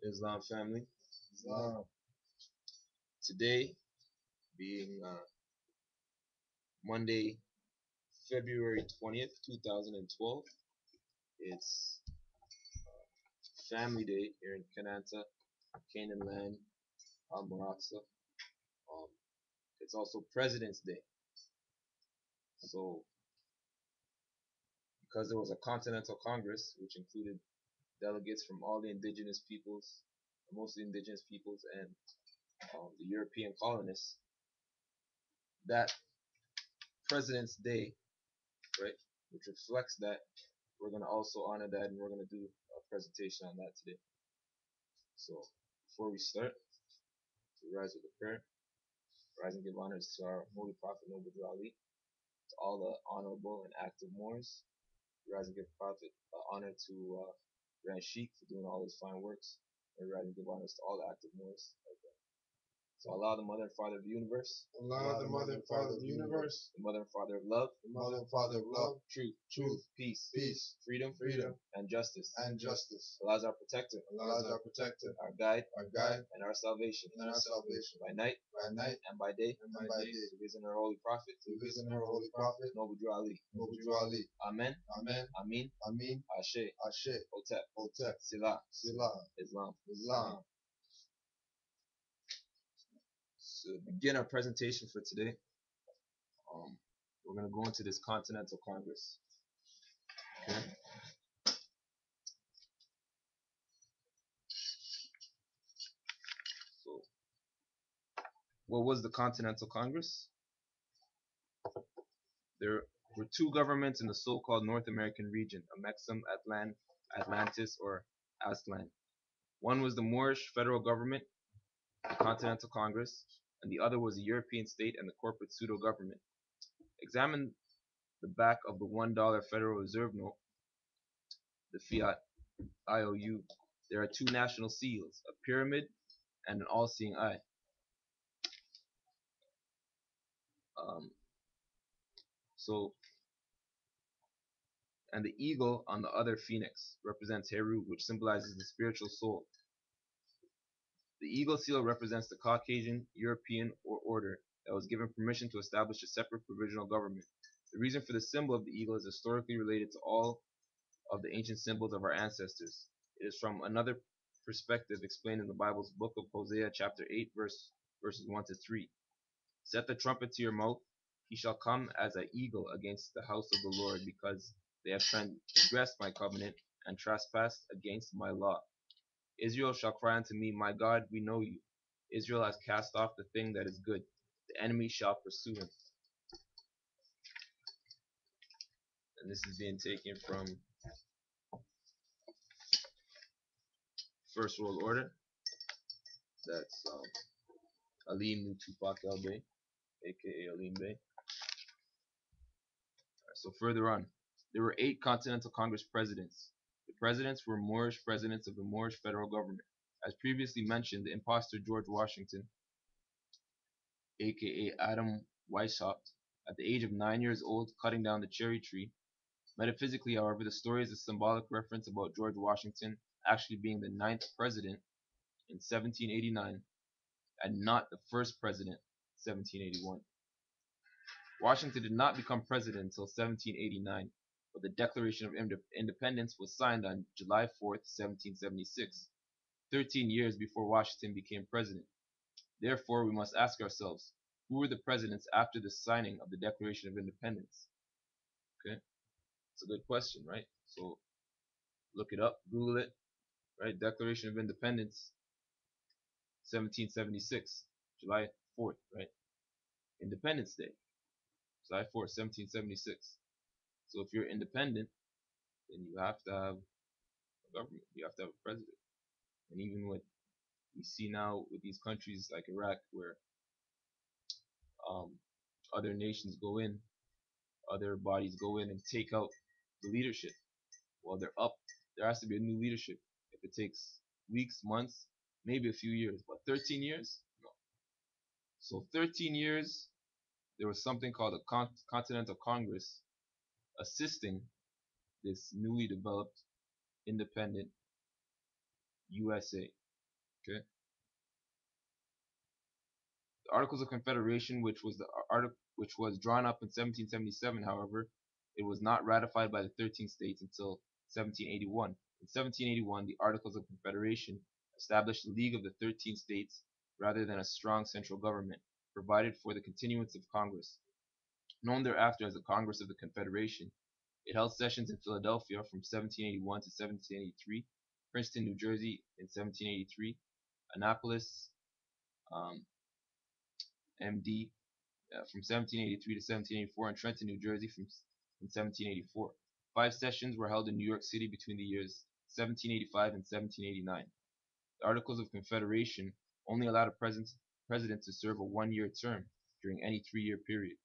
Islam family. Islam. Today being Monday, February 20th, 2012. It's Family Day here in Kananta, Canaan Land, Al Maraksa. Um, it's also President's Day. So, because there was a Continental Congress, which included delegates from all the indigenous peoples, mostly indigenous peoples, and the European colonists, that President's Day, right, which reflects that, we're going to also honor that, and we're going to do a presentation on that today. So before we start, we rise with a prayer. Rise and give honors to our Holy Prophet Noble Drew Ali, to all the honorable and active Moors. Rise and give Prophet honor to Grand Sheikh for doing all his fine works. And rise and give honors to all the active Moors. So Allah, the Mother and Father of the universe, Allah, the Mother and Father of the universe, the Mother and Father of love, the Mother and Father of love, truth, peace, peace, freedom, freedom, and justice. and justice. Allah is our protector, Allah is our protector, our guide, our guide, and our salvation. and our salvation. By night By night and by day, and by day, to visit our Holy Prophet, we visit our Holy Prophet, Noble Drew Ali. Noble Drew Ali. Amen, Amen, Amin, Amin, Ashe, Ashe, Hotep, Hotep, Silah, Silah, Islam. Islam. So to begin our presentation for today, we're going to go into this Continental Congress. Okay? So, what was the Continental Congress? There were two governments in the so-called North American region, Amexem, Atlantis, or Aztlan. One was the Moorish federal government, the Continental Congress, and the other was a European state and the corporate pseudo-government. Examine the back of the $1 Federal Reserve note, the fiat IOU. There are two national seals, a pyramid and an all-seeing eye. Um, so, and the eagle on the other phoenix represents Heru, which symbolizes the spiritual soul. The eagle seal represents the Caucasian European order that was given permission to establish a separate provisional government. The reason for the symbol of the eagle is historically related to all of the ancient symbols of our ancestors. It is from another perspective explained in the Bible's book of Hosea chapter 8 verses 1 to 3. Set the trumpet to your mouth. He shall come as an eagle against the house of the Lord, because they have transgressed my covenant and trespassed against my law. Israel shall cry unto me, my God, we know you. Israel has cast off the thing that is good. The enemy shall pursue him. And this is being taken from First World Order. That's Alim Nutupak El Bey, aka Alim Bey. So further on, there were 8 Continental Congress presidents. The presidents were Moorish presidents of the Moorish federal government. As previously mentioned, the impostor George Washington, aka Adam Weishaupt, at the age of 9 years old, cutting down the cherry tree. Metaphysically, however, the story is a symbolic reference about George Washington actually being the 9th president in 1789 and not the first president in 1781. Washington did not become president until 1789, but the Declaration of Independence was signed on July 4th, 1776, 13 years before Washington became president. Therefore, we must ask ourselves, who were the presidents after the signing of the Declaration of Independence? Okay, it's a good question, right? So look it up, Google it, right? Declaration of Independence, 1776, July 4th, right? Independence Day, July 4th, 1776. So if you're independent, then you have to have a government, you have to have a president. And even what we see now with these countries like Iraq, where um, other nations go in, other bodies go in and take out the leadership. Well, they're up. There has to be a new leadership. If it takes weeks, months, maybe a few years, but 13 years? No. So 13 years, there was something called a Continental Congress assisting this newly developed independent USA. Okay. The Articles of Confederation, which was drawn up in 1777, however, it was not ratified by the 13 states until 1781. In 1781, the Articles of Confederation established the League of the 13 States rather than a strong central government, provided for the continuance of Congress. Known thereafter as the Congress of the Confederation, it held sessions in Philadelphia from 1781 to 1783, Princeton, New Jersey in 1783, Annapolis, um, MD, from 1783 to 1784, and Trenton, New Jersey from 1784. 5 sessions were held in New York City between the years 1785 and 1789. The Articles of Confederation only allowed a president to serve a 1-year term during any 3-year period.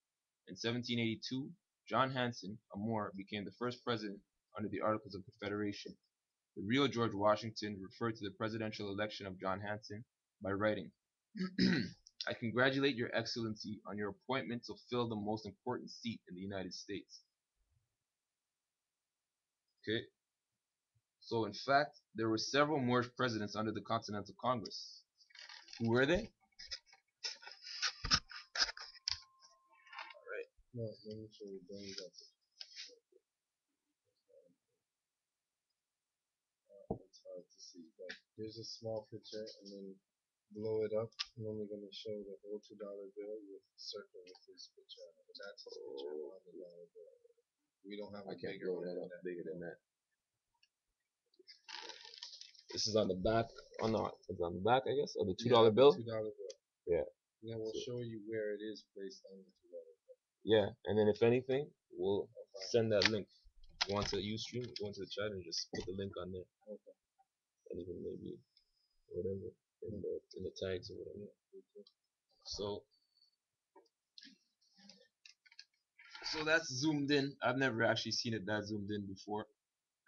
In 1782, John Hanson, a Moore, became the first president under the Articles of Confederation. The real George Washington referred to the presidential election of John Hanson by writing, I congratulate your excellency on your appointment to fill the most important seat in the United States. Okay, so in fact, there were several Moorish presidents under the Continental Congress. Who were they? No, let me show you. Bring it up. It's hard to see, but here's a small picture, and then blow it up, and then we're gonna show the whole $2 bill with a circle with his picture on it. And that's his picture on the dollar bill. We don't have a I can't bigger blow one that than up that. bigger than that. This is on the back. Oh no, it's on the back, I guess, of the $2 bill. $2 bill. Yeah. And then we'll So- show you where it is placed on the $2 bill. Yeah, and then if anything, we'll send that link. Go onto Ustream, go into the chat, and just put the link on there. Okay. Anything maybe, whatever, in the tags or whatever. So that's zoomed in. I've never actually seen it that zoomed in before,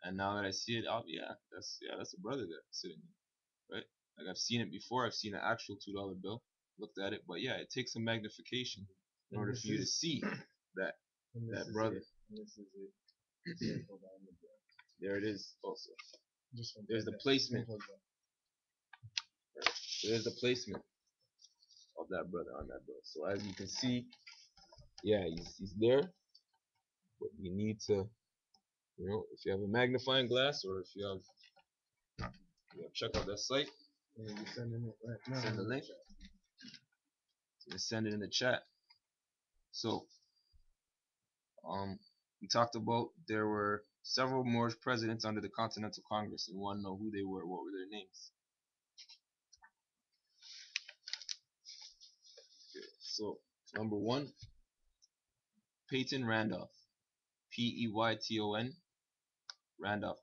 and now that I see it, that's a brother there sitting there, right? Like I've seen it before. I've seen an actual $2 bill, looked at it, but yeah, it takes some magnification in order for you to see that brother. And this is it. Circled on the bill. There it is. Also, Just one there's the second. placement. Hold on. There's the placement of that brother on that bill. So as you can see, yeah, he's there. But you need to, if you have a magnifying glass or if you have, check out that site. Yeah, you're sending it right now. Send the link. Just send it in the chat. So, we talked about there were several Moorish presidents under the Continental Congress, and we want to know who they were. What were their names? Okay, so number 1, Peyton Randolph, Peyton Randolph, Randolph,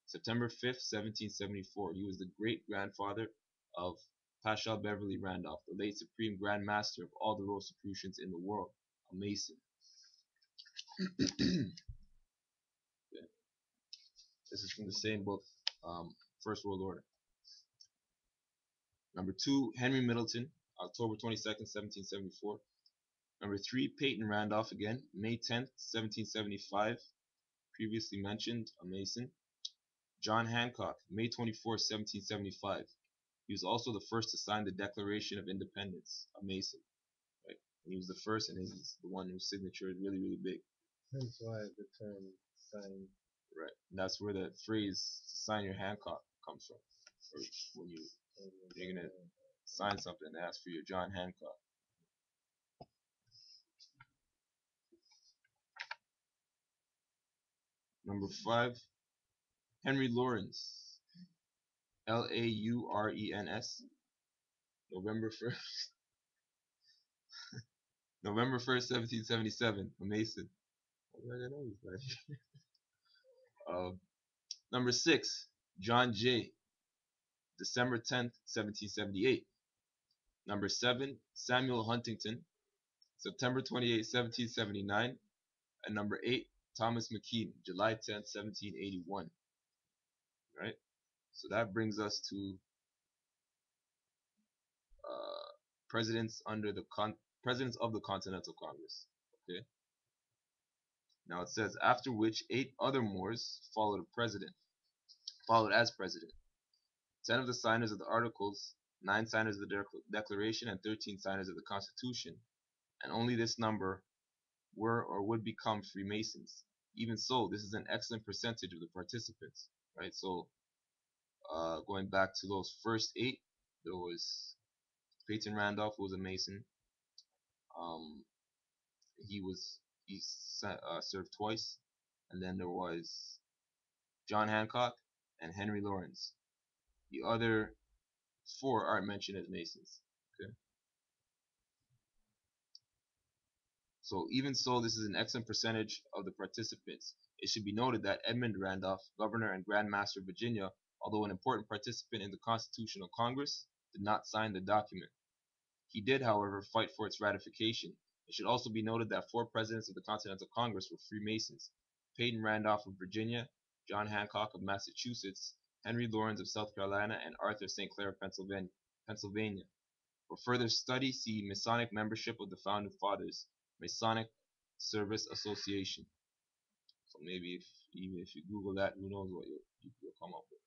September 5th, 1774. He was the great grandfather of Paschal Beverly Randolph, the late Supreme Grand Master of all the Rosicrucians in the world, a Mason. Okay. This is from the same book, First World Order. Number 2, Henry Middleton, October 22nd, 1774. Number 3, Peyton Randolph again, May 10th, 1775. Previously mentioned, a Mason. John Hancock, May 24th, 1775. He was also the first to sign the Declaration of Independence, a Mason. Right? He was the first, and he's the one whose signature is really, really big. That's why the term sign. Right. And that's where the phrase "sign your Hancock" comes from. Or when you're gonna sign something, and ask for your John Hancock. Number 5, Henry Laurens, Laurens, November 1st, November 1st, 1777, a Mason. Number 6, John Jay, December 10th, 1778. Number 7, Samuel Huntington, September 28th, 1779. And number 8, Thomas McKean, July 10th, 1781. Right? So that brings us to presidents presidents of the Continental Congress. Okay. Now it says after which 8 other Moors followed as president. 10 of the signers of the Articles, 9 signers of the Declaration, and 13 signers of the Constitution, and only this number were or would become Freemasons. Even so, this is an excellent percentage of the participants, right? So, going back to those first 8, there was Peyton Randolph, who was a Mason. Um, he served twice, and then there was John Hancock and Henry Lawrence. The other 4 aren't mentioned as Masons. Okay. So even so, this is an excellent percentage of the participants. It should be noted that Edmund Randolph, Governor and Grand Master of Virginia, although an important participant in the Constitutional Congress, did not sign the document. He did, however, fight for its ratification. It should also be noted that 4 presidents of the Continental Congress were Freemasons: Peyton Randolph of Virginia, John Hancock of Massachusetts, Henry Lawrence of South Carolina, and Arthur St. Clair of Pennsylvania. For further study, see Masonic membership of the Founding Fathers, Masonic Service Association. So maybe if you Google that, who knows what you'll come up with.